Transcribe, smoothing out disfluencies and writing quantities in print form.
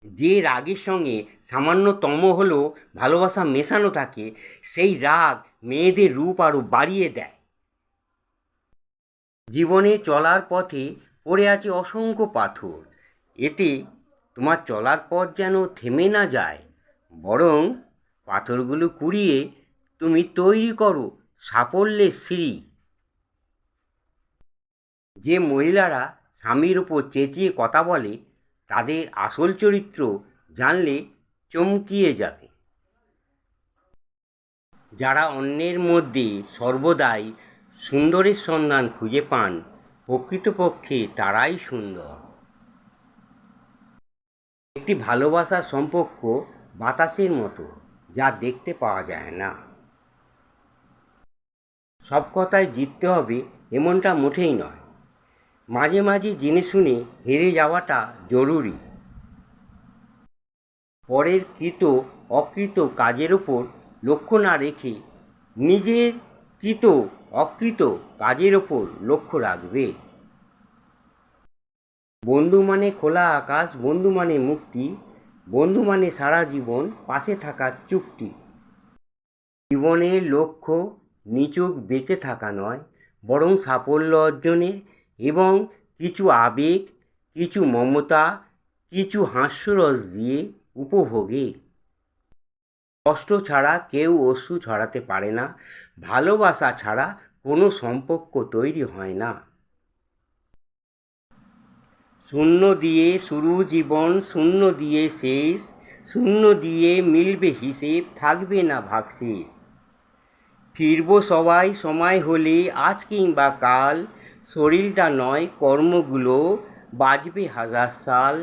যে রাগের সঙ্গে সামান্যতম হলেও ভালোবাসা মেশানো থাকে, সেই রাগ মেয়েদের রূপ আরও বাড়িয়ে দেয়। জীবনে চলার পথে পড়ে আছে অসংখ্য পাথর, এতে তোমার চলার পথ যেন থেমে না যায়, বরং পাথরগুলো কুড়িয়ে তুমি তৈরি করো সাফল্যের সিঁড়ি। যে মহিলারা স্বামীর উপর চেঁচিয়ে কথা বলে, তাদের আসল চরিত্র জানলে চমকিয়ে যাবে। যারা অন্যের মধ্যে সর্বদাই সুন্দরের সন্ধান খুঁজে পান, প্রকৃতপক্ষে তারাই সুন্দর। একটি ভালোবাসার সম্পর্ক বাতাসের মতো, যা দেখতে পাওয়া যায় না। সব কথায় জিততে হবে এমনটা মোটেই নয়, মাঝে মাঝে জেনে শুনে হেরে যাওয়াটা জরুরি। পরের কৃত অকৃত কাজের ওপর লক্ষ্য না রেখে নিজের কৃত অকৃত কাজের ওপর লক্ষ্য রাখবে। বন্ধু মানে খোলা আকাশ, বন্ধু মানে মুক্তি, বন্ধু মানে সারা জীবন পাশে থাকার চুক্তি। জীবনের লক্ষ্য নিছক বেঁচে থাকা নয়, বরং সাফল্য অর্জনের এবং কিছু আবেগ, কিছু মমতা, কিছু হাস্যরস দিয়ে উপভোগে। কষ্ট ছাড়া কেউ অশ্রু ছড়াতে পারে না, ভালোবাসা ছাড়া কোনো সম্পর্ক তৈরি হয় না। শূন্য দিয়ে শুরু জীবন, শূন্য দিয়ে শেষ, শূন্য দিয়ে মিলবে হিসেব, থাকবে না ভাগশেষ। ফিরবো সবাই সময় হলে, আজ কিংবা কাল, শরীরটা নয় কর্মগুলো বাঁচবে হাজার সাল।